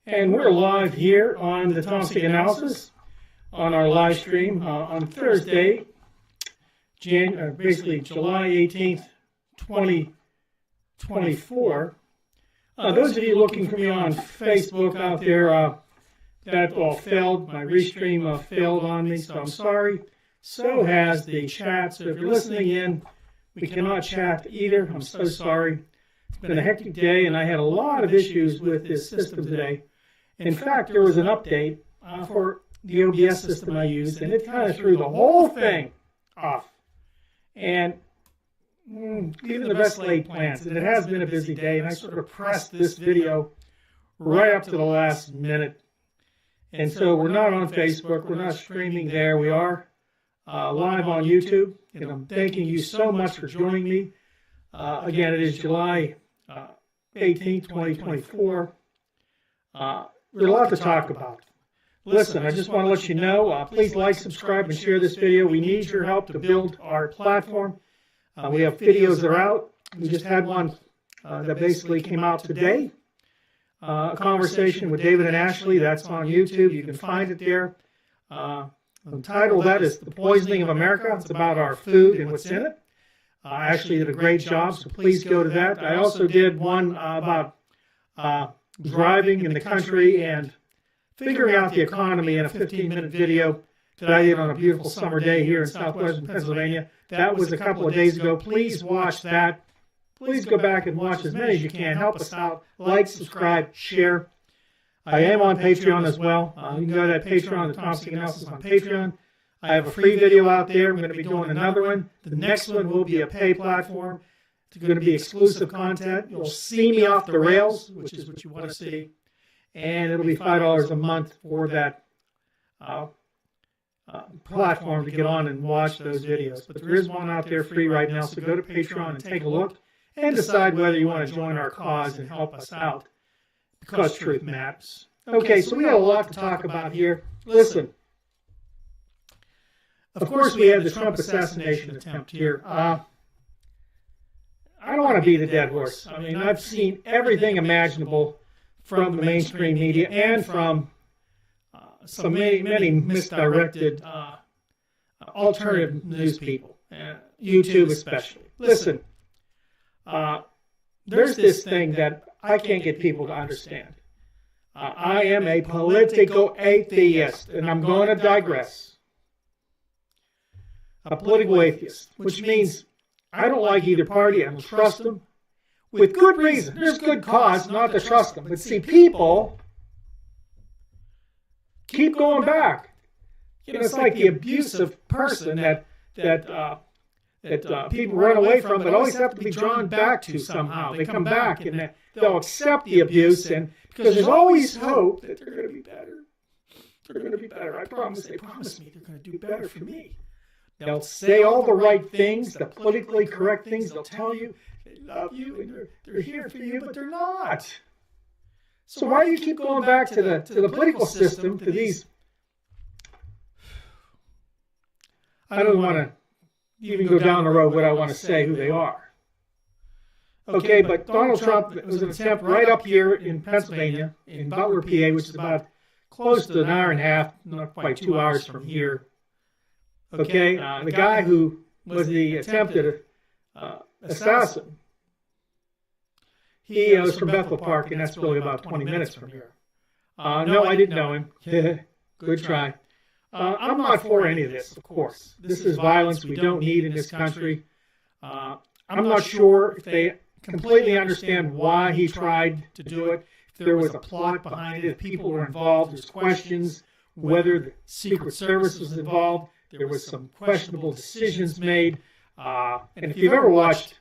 And we're live here on the Tomsic Analysis on our live stream on Thursday, basically July 18th, 2024. Those of you looking for me on Facebook out there, that all failed. My restream failed on me, so I'm sorry. So has the chat. So if you're listening in, we cannot chat either. I'm so sorry. It's been a hectic day, and I had a lot of issues with this system today. In fact, there was an update for the OBS system I used, and it kind of threw the whole thing off. And even the best laid plans, and it has been a busy day, and I sort of pressed this video right up to the last minute. And so we're not on Facebook, we're not streaming there, we are live on YouTube, and I'm thanking you so much for joining me. Again, it is July 18th, 2024. There's a lot to talk about. Listen, I just want to let you know, please like, subscribe, and share this video. We need your help to build our platform. We have videos that are out. We just had one that basically came out today. A conversation with David and Ashley, that's on YouTube. You can find it there. The title of that is The Poisoning of America. It's about our food and what's in it. Ashley did a great job, so please go to that. I also did one about driving in the country and figuring out the economy in a 15-minute video that I did on a beautiful summer day here in southwestern Pennsylvania. That was a couple of days ago. Please watch that. Please go back and watch as many as you can. Help us out. Like, subscribe, share. I am on Patreon as well. You can go to that Patreon, the Tomsic Analysis on Patreon. I have a free video out there. I'm going to be doing another one. The next one will be a pay platform. It's going to be exclusive content. You'll see me off the rails, which is what you want to see. And it'll be $5 a month for that platform to get on and watch those videos. But there is one out there free right now, so go to Patreon and take a look and decide whether you want to join our cause and help us out, because truth matters. Okay, so we got a lot to talk about here. Listen, of course we had the Trump assassination attempt here. I don't want to beat a dead horse. I mean, I've seen everything imaginable from the mainstream media and from many misdirected alternative news people, YouTube especially. Listen, there's this thing that I can't get people to understand. I am a political atheist, and I'm going to digress. A political atheist, which means I don't like either party. I don't trust them. With good reason. There's good cause not to trust them. But see, people keep going back. You know, it's like the abusive person that people run away from, but always have to be drawn back to somehow. They come back and they'll accept the abuse, and because there's always hope that they're going to be better. They're going to be better. I promise. They promise me they're going to do better for me. They'll say all the right things, the politically correct things. They'll tell you they love you and they're here for you, but they're not. So why do you keep going back to the political system, to these? I don't want to even go down the road what I want to say who they are. Okay, but Donald Trump, it was an attempt right up here in Pennsylvania, in Butler, PA, which is about close to an hour and a half, not quite 2 hours from here. Okay, the guy who was the attempted assassin, he was from Bethel Park, and that's really about 20 minutes from here. No, I didn't know him. Good try. I'm not for any of this, of course. This is violence we don't need in this country. I'm not sure if they completely understand why he tried to do it, if there was a plot behind it, if people were involved. There's questions whether the Secret Service was involved. There was some questionable decisions made. And if you've ever watched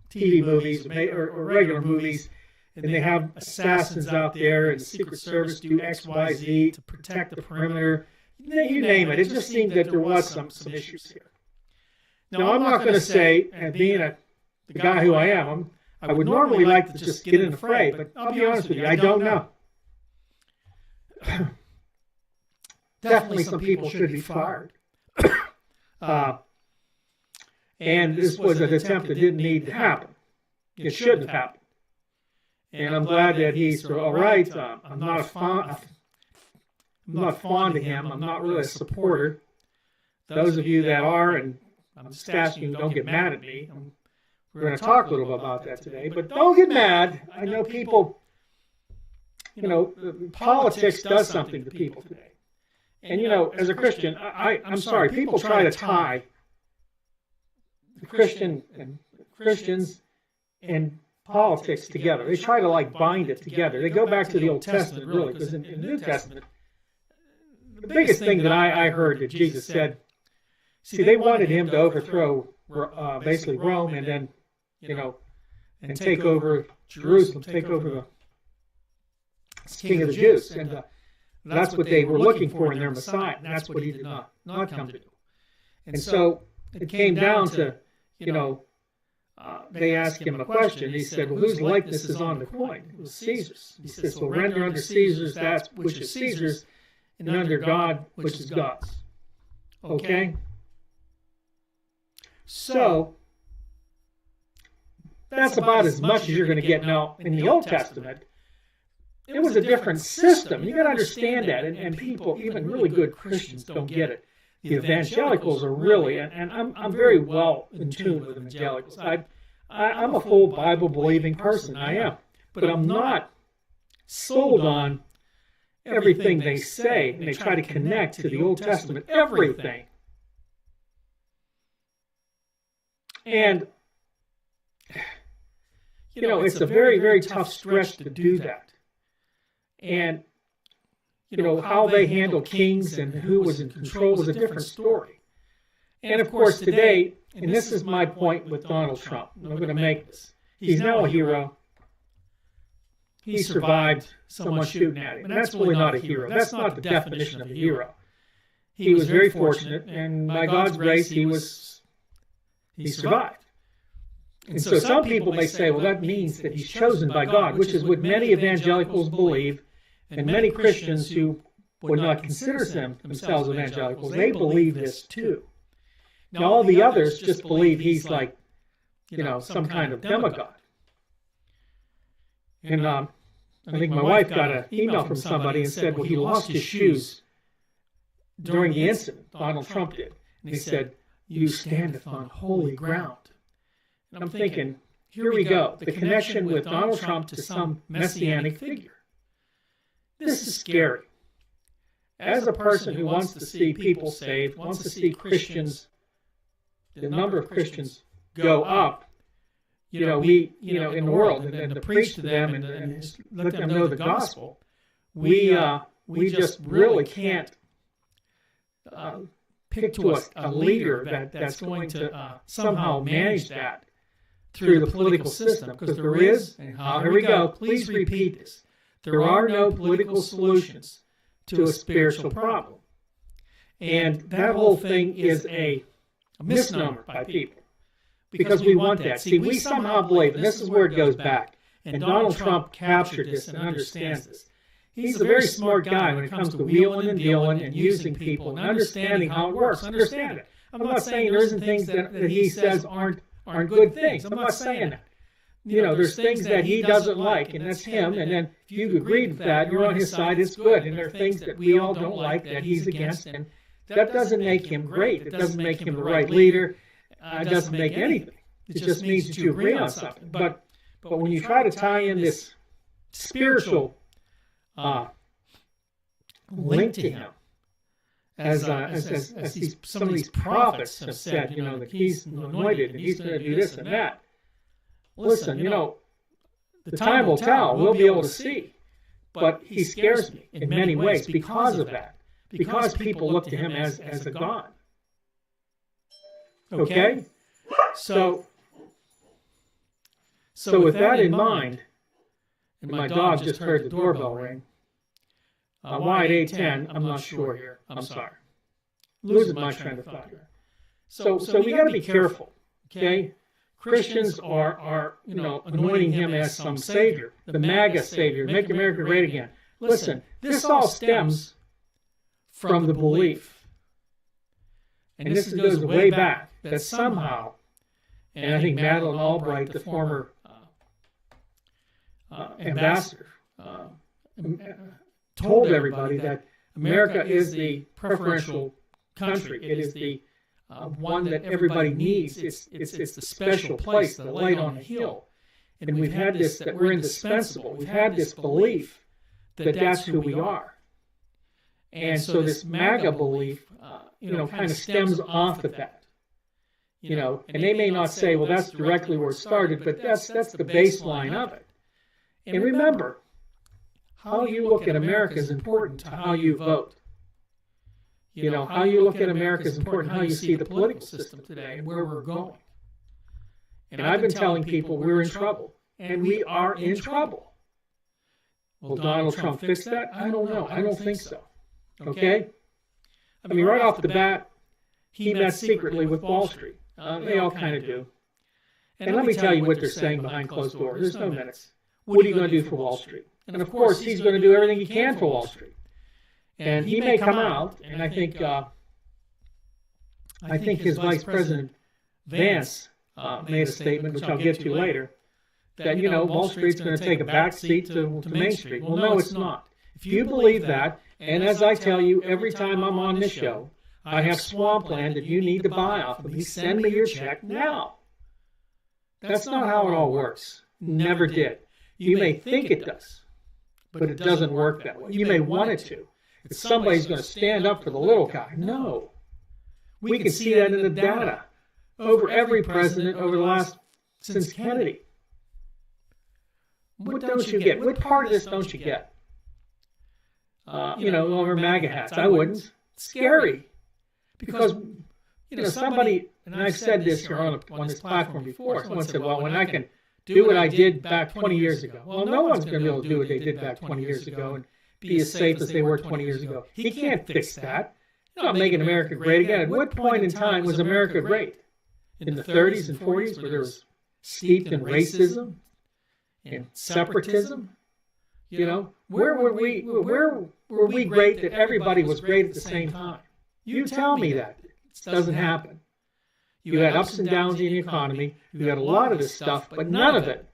TV movies or regular movies, and they have assassins out there, and the Secret Service do X, Y, Z to protect the perimeter, you name it. It just seemed that there was some issues here. Now, I'm not going to say, and being the guy who I am, I would normally like to just get in the fray, but I'll be honest with you, I don't know. Definitely some people should be fired. And this was an attempt that didn't need to happen. It shouldn't have happened. And I'm glad that he's all right. I'm not fond of him. I'm not really a supporter. Those of you that are, and I'm just asking you, don't get mad at me. We're going to talk a little bit about that today. But don't get mad. I know people, politics does something to people today. And, as a Christian, I'm sorry, people try to tie the Christians and politics together. They try to bind it together. They go back to the Old Testament, really, because in the New Testament, the biggest thing that I heard that Jesus said, see, they wanted him to overthrow basically Rome and then, and take over Jerusalem, take over the King of the Jews. And that's what they were looking for in their Messiah. And that's what he did not come to do. And so it came down to, they asked him a question. He said, well, whose likeness is on the coin? It was Caesar's. He says, well, render unto Caesar's that which is Caesar's, and under God which is God's. Okay? So, that's about as much as you're going to get. Now, in the Old Testament, it was a different system. You got to understand that, and people, even really good Christians, don't get it. The evangelicals are really, and I'm very well in tune with evangelicals. I'm a full Bible-believing person, I am. But I'm not sold on everything they say, and they try to connect to the Old Testament, everything. And, it's a very, very tough stretch to do that. And, how they handle kings and who was in control was a different story. And, of course, today, and this is my point with Donald Trump, and I'm going to make this. He's now a hero. He survived someone shooting at him. And that's really not a hero. That's not the definition of a hero. He was very fortunate, and by God's grace, he survived. And so some people may say, well, that means that he's chosen by God, which is what many evangelicals believe, and many Christians who would not consider themselves evangelicals, they believe this too. Now, all the others just believe he's like, some kind of demigod. And I think my wife got an email from somebody and said, well, he lost his shoes during the incident. Donald Trump did. And he said, you standeth on holy ground. And I'm thinking, here we go. The connection with Donald Trump to some messianic figure. This is scary. As a person who wants to see people saved, wants to see Christians, the number of Christians go up, in the world, and to preach to them and let them know the gospel, we just really can't pick to us a leader that's going to somehow manage that through the political system, because there is, and here we go, please repeat this, there are no political solutions to a spiritual problem. And that whole thing is a misnomer by people, because we want that. See, we somehow believe, and this is where it goes back, and Donald Trump captured this and understands this. He's a very smart guy when it comes to wheeling and dealing and using people and understanding how it works. Understand it. I'm not saying there isn't things that he says aren't good things. I'm not saying that. There's things that he doesn't like, and that's him. And then if you agree with that, you're on his side, it's good. And there are things that we all don't like that he's against, and that doesn't make him great. It doesn't make him the right leader. It doesn't make anything. It just means that you agree on something. But when you try to tie in this spiritual link to him, as some of these prophets have said, that he's anointed and he's going to do this and that. Listen, the time will tell. We'll be able to see. But he scares me in many ways because of that. Because people look to him as a god. Okay? So with that in mind, and my dog just heard the doorbell ring. Why at 8:10? I'm not sure here. I'm sorry. Losing my train of thought here. So we got to be careful. Okay? Christians are anointing him as some savior, the MAGA savior, make America great again. Listen, this all stems from the belief, and this goes way back, that somehow, and I think Madeleine Albright, the former ambassador told everybody that America is the preferential country. It is the one that everybody needs. It's the special place, the light on the hill. And we've had this, that we're indispensable. We've had this belief that that's who we are. And so this MAGA belief, kind of stems off of that. And they may not say, well, that's directly where it started, but that's the baseline of it. And remember, how you look at America is important to how you vote. How you look at America is important to how you see the political system today and where we're going. And I've been telling people we're in trouble, and we are in trouble. Will Donald Trump fix that? I don't know. I don't think so. Okay? I mean, right off the bat, he met secretly with Wall Street. They all kind of do. And let me tell you what they're saying behind closed doors. There's no minutes. What are you going to do for Wall Street? And of course, he's going to do everything he can for Wall Street. And he may come out, and I think his Vice President Vance made a statement, which I'll get to later, that, Wall Street's going to take a back seat to Main Street. Well, no, it's not. If you believe that, and as I tell you every time I'm on this show, I have swampland that you need to buy off of me. Send me your check now. That's not how it all works. Never did. You may think it does, but it doesn't work that way. You may want it to. That somebody's going to stand up for the little guy. No. We can see that in the data over every president over the last, since Kennedy. What don't you get? What part of this don't you get? Over MAGA hats. I wouldn't. It's scary. Because, somebody, and I've said this here on this platform before, someone said, well, when I can do what I did back 20 years ago. Well, no one's going to be able to do what they did back 20 years ago and be as safe as they were 20 years ago. He can't fix that. He's not making America great again. At what point in time was America great? In the 30s and 40s, where there was steeped in racism and separatism? Where were we great that everybody was great at the same time? You tell me that. It doesn't happen. You had ups and downs in the economy. You had a lot of this stuff, but none of it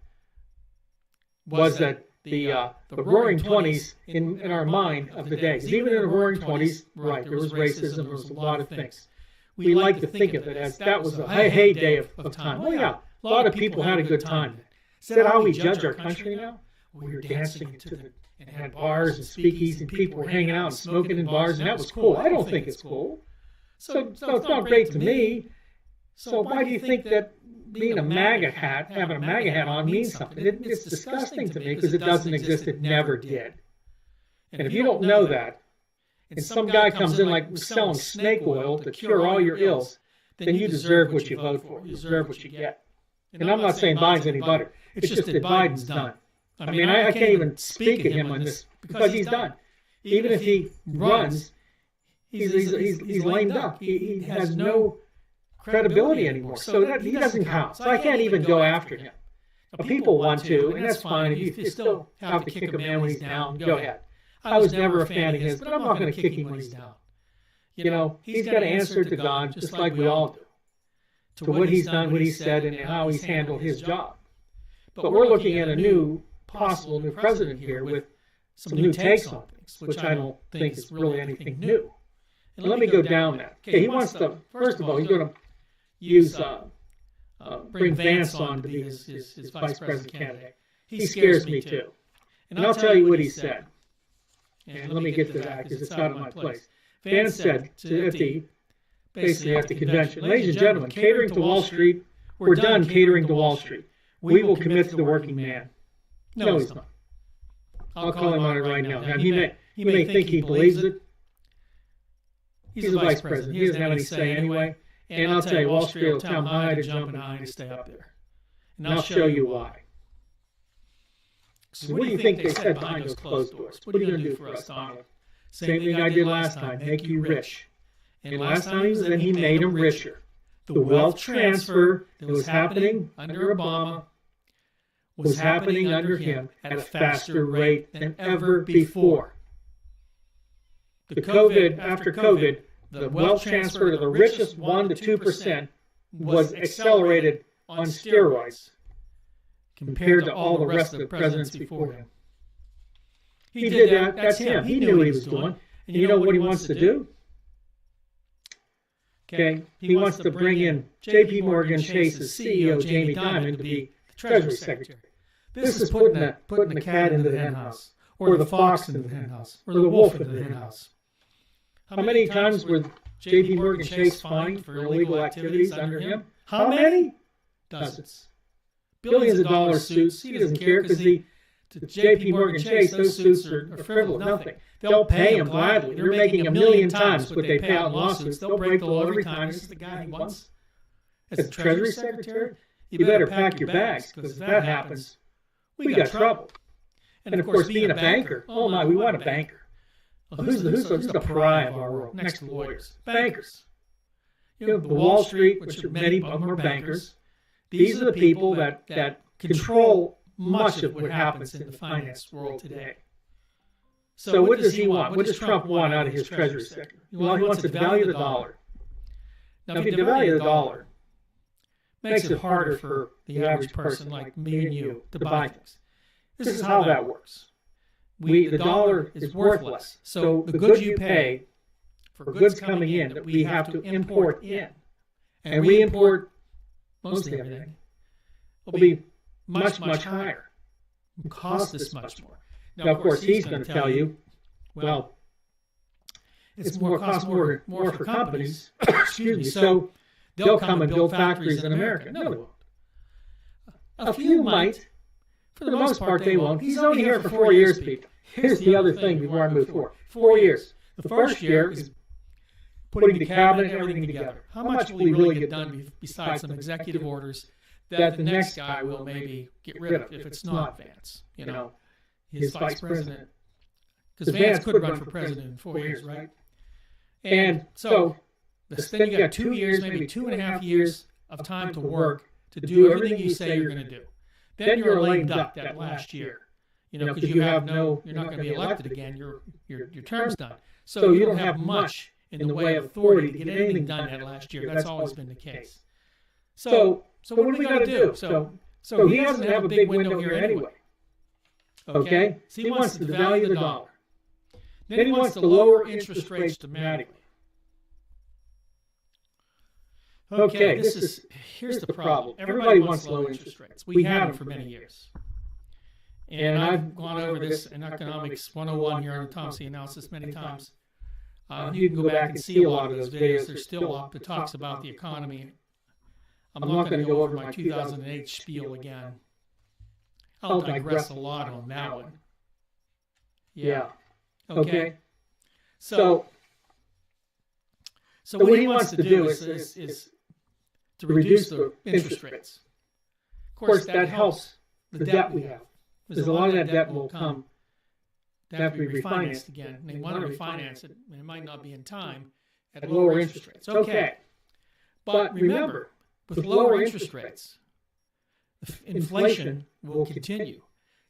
was that the roaring 20s in our mind of the day. Because even in the roaring 20s, right, there was racism, there was a lot of things. We like to think of it as that was a heyday of time. Oh yeah, a lot of people had a good time. Is that how we judge our country now? We were dancing and had bars and speakeasies, and people were hanging out and smoking in bars, and that was cool. I don't think it's cool. So it's not great to me. So why do you think that being a MAGA hat, having a MAGA hat on means something? It's disgusting to me because it doesn't exist. It never did. And if you don't know that, and some guy comes in like selling snake oil to cure all your ills, then you deserve what you vote for. You deserve what you get. And I'm not saying Biden's any better. It's just that Biden's done. I mean, I can't even speak of him on this because he's done. Even if he runs, he's lame duck. He has no credibility anymore. So that, he doesn't count. So I can't even go after him. Now, people want to, and that's fine. If you still have to kick a man when he's down, go ahead. I was never a fan of his, but I'm not going to kick him when he's down. He's got to answer to God just like we all do, to what he's done, what he said, and how he's handled his job. But we're looking at a possible new president here with some new takes on things, which I don't think is really anything new. And let me go down that. Okay, he wants to, first of all, he's going to use, bring Vance on to be his vice president candidate. He scares me too. And I'll tell you what he said. And let me get to that because it's out of my place. Vance said basically at the convention, ladies and gentlemen, catering to Wall Street, we're done catering to Wall Street. We will commit to the working man. No, he's not. I'll call him on it right now. Now he may think he believes it. He's the vice president. He doesn't have any say anyway. And I'll tell you, Wall Street will tell him high to jump and high to stay up there. And I'll show you why. So what do you think they said behind those closed doors? What are you going to do for us, Donald? Same thing I did last time, make you rich. And last time he made him richer. The wealth transfer that was happening under Obama was happening under him at a faster rate than ever before. After COVID, the wealth transfer to the richest 1% to 2% was accelerated on steroids. compared to all the rest of the presidents before him. He did that. That's him. He knew what he was doing. And you know what he wants to do? Okay, he wants to bring in J.P. Morgan Chase's CEO, Jamie Dimon, to be the Treasury Secretary. This is putting the cat into the henhouse, or the fox into the henhouse, or the wolf into the henhouse. How many times were J.P. Morgan Chase fined for illegal activities under him? How many? Dozens. Billions of dollars suits. He doesn't care because to J.P. Morgan Chase, those suits are frivolous, nothing. They'll pay him gladly. They're making 1,000,000 times what they pay out in lawsuits. They'll break the law every time. This is the guy he wants. As the Treasury Secretary, you better pack your bags, because if that happens, we got trouble. And of course, being a banker, oh my, we want a banker. Well, who's the pariah of our world, next to lawyers? Bankers. You know, the Wall Street, which many of them are bankers, these are the people that control much of what happens in the finance world today. So what does he want? What does Trump want out of his Treasury Secretary? Well, he wants to devalue the dollar. Now, if you devalue the dollar, it makes it harder for the average person like me and you to buy things. This is how that works. The dollar is worthless. So the goods you pay for goods coming in that we have to import in, and we import mostly everything, will be much, much higher. It will cost us much more. Now, of course, he's going to tell you, well, it's costs more for companies, excuse me, so they'll come and build factories in America. No, they won't. A few might. For the most part, they won't. He's only here for 4 years, people. Here's the other thing before I move forward. 4 years. The first year is putting the cabinet and everything together. How much will he really get done besides some executive orders that the next guy will maybe get rid of if it's not Vance, you know, his vice president? Because Vance could run for president in 4 years, right? And so then you got 2 years, maybe 2.5 years of time to work to do everything you say you're going to do. Then you're a lame duck that last year, you know, because you're not going to be elected again. Your term's done. So you don't have much in the way of authority to get anything done that last year. That's always been the case. So what do we got to do? So he doesn't have a big window here anyway. Okay? So he wants to devalue the dollar. Then he wants to lower interest rates dramatically. Okay, here's the problem. Everybody wants low interest rates. We had them for many years. And I've gone over this in Economics 101 here on Tomsic Analysis many times. You can go back and see a lot of those videos. There's still up that talks about the economy. I'm not going to go over my 2008 spiel again. I'll digress a lot on that one. Yeah. Okay. So what he wants to do is to reduce the interest rates. Of course, that helps the debt we have, because a lot of that debt will come to have to be refinanced again. And they want to refinance it, and it might not be in time, at lower interest rates. Okay. But remember, with lower interest rates, inflation will continue.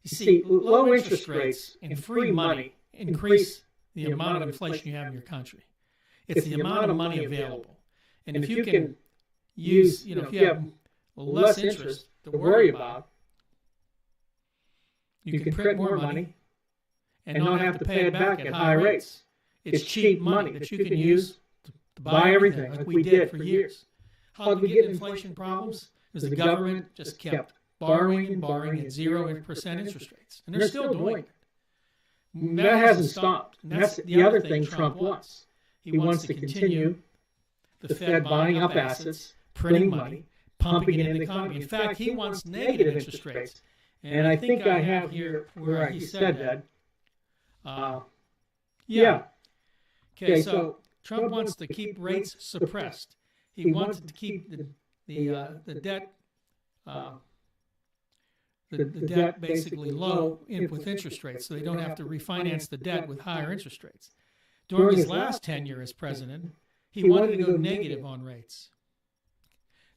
You see, low interest rates and free money increase the amount of inflation you have in your country. It's the amount of money available. And if you can use, if you have less interest to worry about, you can print more money and not have to pay it back at high rates. It's cheap money that you can use to buy everything like we did for years. How did we get inflation problems? Because the government just kept borrowing and borrowing at 0% interest rates. And they're still doing it. That hasn't stopped. And that's the other thing Trump wants. He wants to continue the Fed buying up assets, printing money, pumping it into the economy. In fact, he wants negative interest rates. And I think I have here where he said that. Yeah. Okay, so Trump wants to keep rates suppressed. He wants to keep the debt the debt basically low with interest rates, so they don't have to refinance the debt with higher interest rates. During his last tenure as president, he wanted to go negative on rates.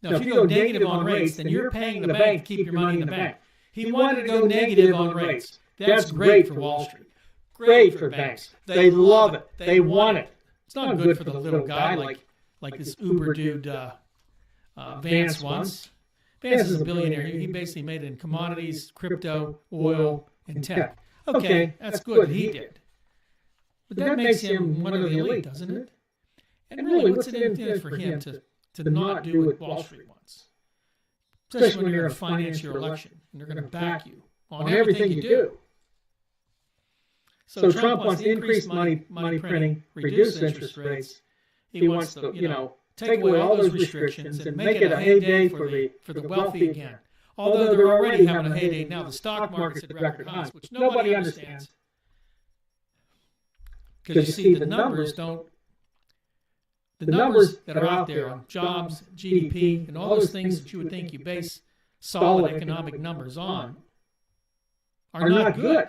Now, if you go negative on rates, then you're paying the bank to keep your money in the bank. He wanted to go negative on rates. That's great for Wall Street. Great for banks. They love it. They want it. It's not good for the little guy like this Uber dude Vance wants, Vance is a billionaire. He basically made it in commodities, crypto, oil, and tech. Okay, that's good. He did. But that makes him one of the elite, doesn't it? And really, what's it in it for him to not do what Wall Street wants? Especially when you're in a financial election and they're going to back you on everything you do. So Trump wants to increase money printing, reduce interest rates. He wants to, take away all those restrictions and make it a heyday for the wealthy again. Although they're already having a heyday now, the stock market's at record highs, which nobody understands. Because you see, the numbers that are out there on jobs, GDP, and all those things that you would think you base solid economic numbers on are not good.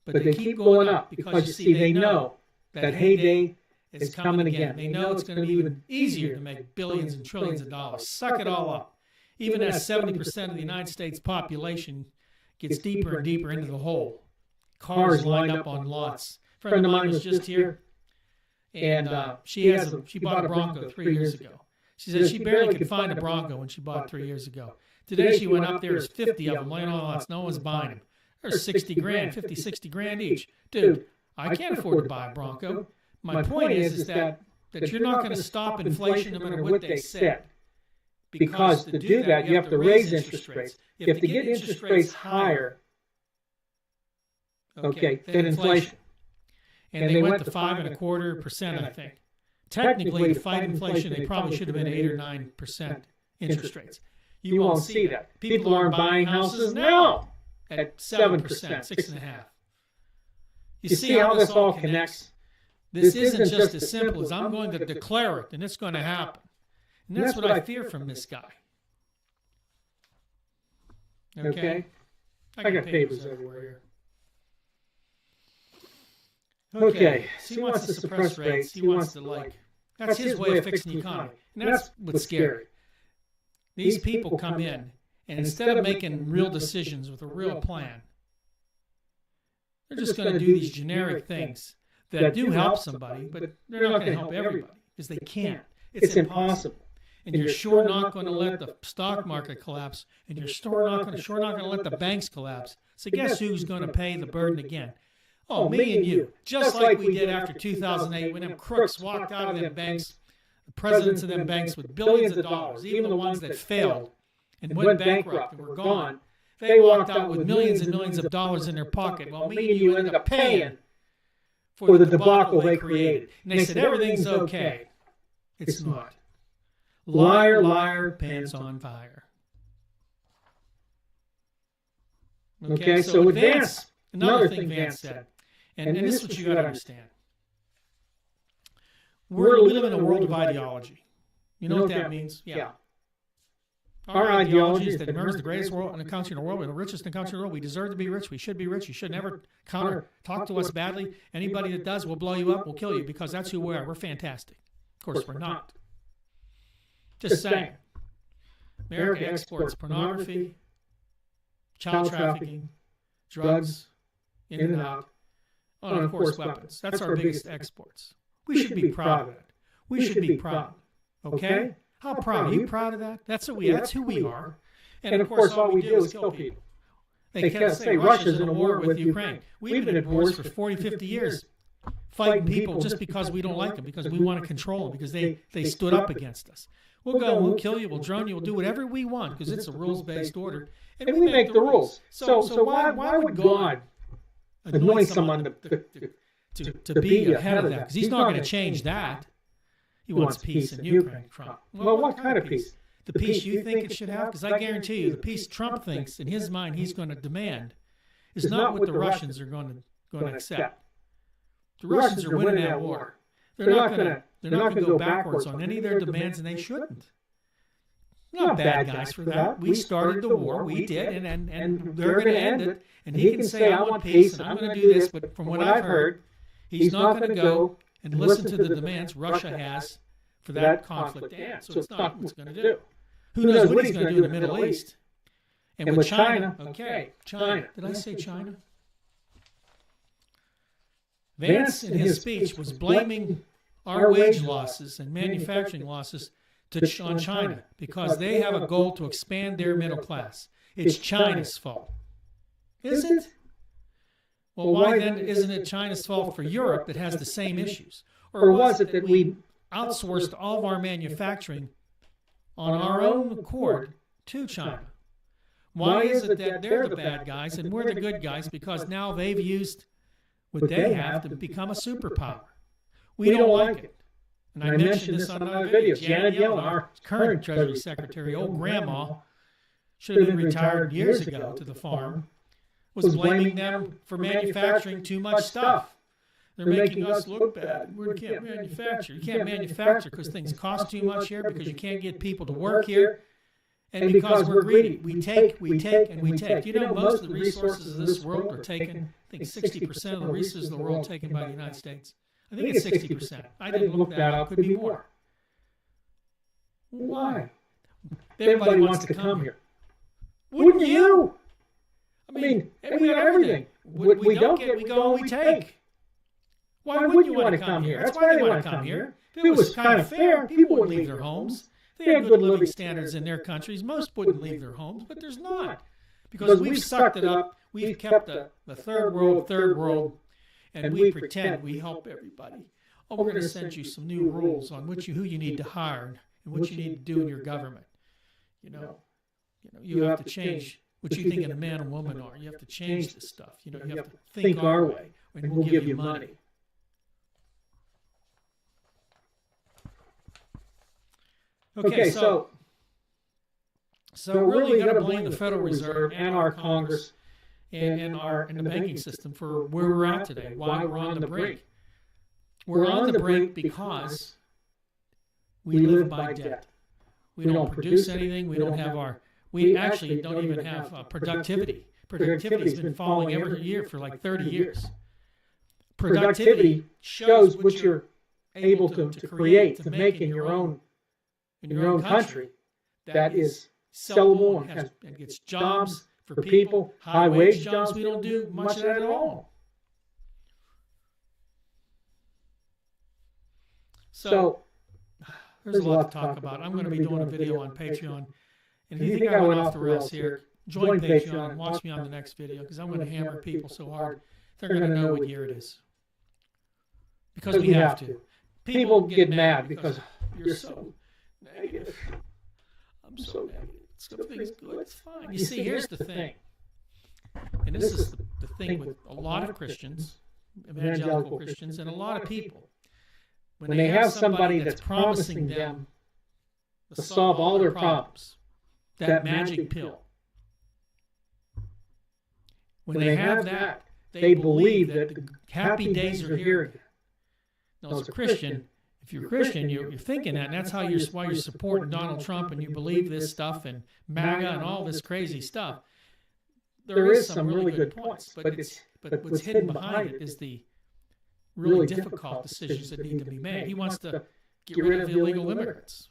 But they keep going up because, you see, they know that heyday is coming again. They know it's going to be even easier to make billions and trillions of dollars. Suck it all up. Even as 70% of the United States population gets deeper and deeper into the hole. Cars lined up on lots. A friend of mine was just here, and she bought a Bronco 3 years ago. She said she barely could find a Bronco when she bought it 3 years ago. Today she went up there, there's 50 of them laying on lots. No one's buying them. There's 60 grand, 50, 60 grand each. Dude, I can't afford to buy a Bronco. My point is that you're not going to stop inflation no matter what they said. Because to do that, you have to raise interest rates. You have to get interest rates higher, than inflation. And they went to 5.25%, I think. Technically, to fight inflation, they probably should have been 8 or 9% interest rates. You won't see that. People aren't buying houses now at 7%, 6.5%. You see how this all connects? This isn't just as simple as I'm going to declare it and it's going to happen. And that's what I fear from this guy. Okay? I got papers everywhere here. Okay, so he wants to suppress rates. He wants to, that's his way of fixing the economy. And that's what's scary. These people come in, and instead of making real decisions with a real plan, they're just going to do these generic things that do help somebody, but they're not going to help everybody because they can't. It's impossible. And you're sure not going to let the stock market collapse, and you're sure not going to let the banks collapse. So guess who's going to pay the burden again? Oh, me and you. Just like we did after 2008 when them crooks walked out of them banks, the presidents of them banks with billions of dollars, even the ones that failed and went bankrupt and were gone. They walked out with millions and millions of dollars in their pocket, while me and you ended up paying for the debacle they created. And they said, everything's okay. It's not. Liar, liar, pants on fire. Okay, so with Vance, another thing Vance said, and this is what you got to understand. We live in a world of ideology. You know what that means? Yeah. Our ideology is that America's the greatest world in the country in the world. We're the richest in the country in the world. We deserve to be rich. We should be rich. You should never talk to us badly. Anybody that does will blow you up, will kill you, because that's who we are. We're fantastic. Of course, we're not. Just saying. America exports pornography, child trafficking, drugs, in and out, and of course weapons. That's our biggest exports. We should be proud of it. We should be proud. Okay? How proud? Are you proud of that? That's who we are. And of course, all we do is kill people. They can't say Russia's in a war with Ukraine. We've been at wars for 40, 50 years, fighting people just because we don't like them, because we want to control them, because they stood up against us. We'll go, we'll kill you, we'll drone you, we'll do whatever we want, because it's a rules-based order. And we make the rules. So why would God anoint someone to be ahead of that? Because he's not going to change that. He wants peace in Ukraine, Trump. Well, what kind of peace? The peace you think it should have? Because I guarantee you, the peace Trump thinks in his mind he's going to demand is not what the Russians are going to accept. The Russians are winning that war. They're not going to go backwards on any of their demands, and they shouldn't. We're not bad guys for that. We started the war. We did, and they're going to end it. And he can say, I want peace, and I'm going to do this. But from what I've heard, he's not going to go and listen to the demands Russia has for that conflict to end. So it's not what he's going to do. Who knows what he's going to do in the Middle East? And with China, China. Did I say China? Vance, in his speech, was blaming our wage losses and manufacturing losses on China because they have a goal to expand their middle class. It's China's fault. Is it? Well, why then isn't it China's fault for Europe that has the same issues? Or was it that we outsourced all of our manufacturing on our own accord to China? Why is it that they're the bad guys and we're the good guys because now they've used what they have to become a superpower? We don't like it. And I mentioned this on another video. Janet Yellen, our current Treasury Secretary, old grandma, should have been retired years ago to the farm, was blaming them for manufacturing too much stuff. They're making us look bad. We can't manufacture. You can't manufacture because things cost too much here, because you can't get people to work here, and because we're greedy. We take, and we take. You know, most of the resources of this world are taken. I think 60% of the resources of the world are taken by the United States. I think it's 60%. I didn't look that up. Could be more. Why? Everybody wants to come here. Wouldn't you? I mean, we got everything. What we don't get, we go and we take. Why wouldn't you want to come here? That's why they want to come here. If it was kind of fair, people wouldn't leave their homes. They have good living standards in their countries. Most wouldn't leave their homes, but there's not. Because we've sucked it up. We've kept the third world, and we pretend we help everybody. Oh, we're going to send you some new rules on who you need to hire and what you need to do in your government. You have to change what you think a man and woman are. You have to change this stuff. You have to think our way, and we'll give you money. Okay, so really you got to blame the Federal Reserve and our Congress and the banking system for where we're at today, why we're on the brink. We're on the brink because we live by debt. We don't produce anything. We actually don't even have productivity. Productivity's been falling every year for like 30 years. Productivity shows what you're able to create, to make in your own country that is sellable and gets jobs for people, high wage jobs. We don't do much of that at all. So there's a lot to talk about. I'm going to be doing a video on Patreon. And if you think I went off the rails here, join Patreon and watch me on the next video, because I'm going to hammer people so hard they're going to know what year it is. Because we have to. People get mad because you're so negative. I'm so negative. Everything's good. It's fine. You see, here's the thing. And this is the thing with a lot of Christians, evangelical Christians, and a lot of people. When they have somebody that's promising them to solve all their problems, that magic pill, when they have that, they believe that the happy days are here again. Now, as a Christian, if you're a Christian, you're thinking that, and that's why you're supporting Donald Trump, and you believe this stuff, and MAGA, and all this crazy stuff. There is some really good points, but what's hidden behind it is the really difficult decisions that need to be made. He wants to get rid of the illegal immigrants.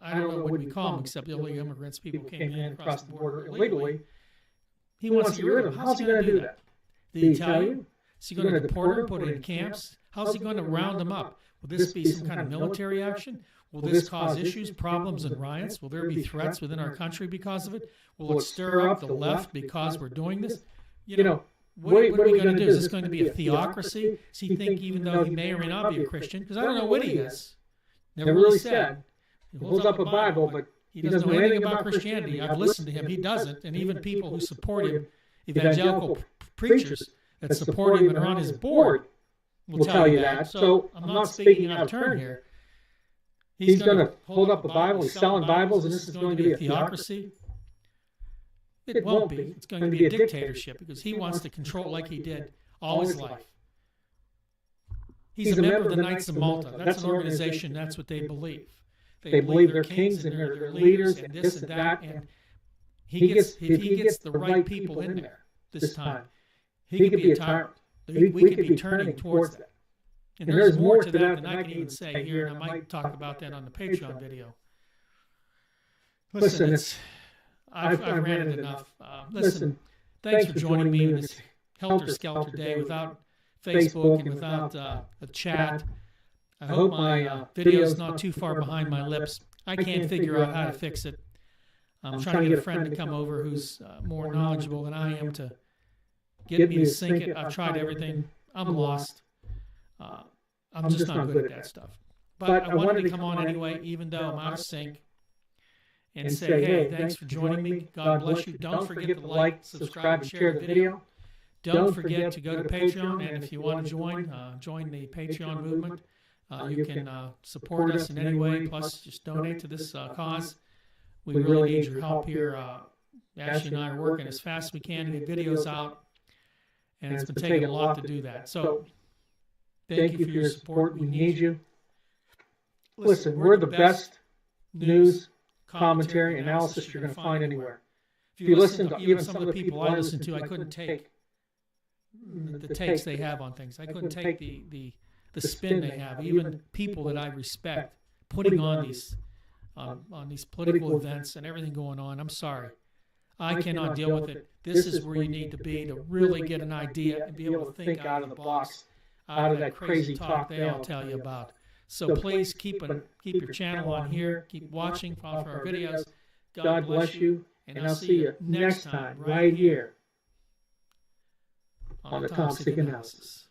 I don't know what we call them except illegal immigrants. People came in across the border illegally. He wants to get rid of them. How's he going to do that? Did he tell you? Is he going to deport them, put them in camps? How's he going to round them up? Will this be some kind of military action? Will this cause issues, problems, and riots? Will there be threats within our country because of it? Will it stir up the left because we're doing this? What are we going to do? Is this going to be a theocracy? Does he think, even though he may or may not be a Christian? Because I don't know what he is. Never really said. He holds up a Bible, but he doesn't know anything about Christianity. I've listened to him. He doesn't. And even people who support him, evangelical preachers that support him and are on his board, will tell you that. So I'm not speaking out of turn here. He's going to hold up a Bible. He's selling Bibles, and this is going to be a theocracy. It won't be. It's going to be a dictatorship, because he wants to control like he did all his life. He's a member of the Knights of Malta. That's an organization. That's what they believe. They believe they're kings and they're leaders and this and that. And if he gets the right people in there this time, he could be a tyrant. We could be turning towards that. And there's more to that than I can even say here, and I might talk about that on the Patreon video. Listen, I've ranted enough. Listen, thanks for joining me in this helter-skelter day without Facebook and without a chat. I hope my video is not too far behind my lips. I can't figure out how to fix it. I'm trying to get a friend to come over who's more knowledgeable than I am to get me to sync it. I've tried everything. I'm lost. I'm just not good at that stuff. But I wanted to come on anyway, even though I'm out of sync, and say, hey, thanks for joining me. God bless you. Don't forget to like, subscribe, and share the video. Don't forget to go to Patreon, and if you want to join the Patreon movement, you can support us in any way, plus just donate to this cause. We really need your help here. Ashley and I are working as fast as we can to get videos out, and it's been taking a lot to do that. So thank you for your support. We need you. Listen, we're the best news, commentary, analysis you're going to find anywhere. If you listen to even some of the people I listen to, I couldn't take the takes they have on things. I couldn't take the spin they have. Even people that I respect putting on these political events and everything going on. I'm sorry. I cannot deal with it. This is where you need to be to really get an idea and be able to think out of the box, out of that crazy talk they all tell you about. So please keep your channel on here. Keep watching for our videos. God bless you, and I'll see you next time right here on the Tomsic Analysis.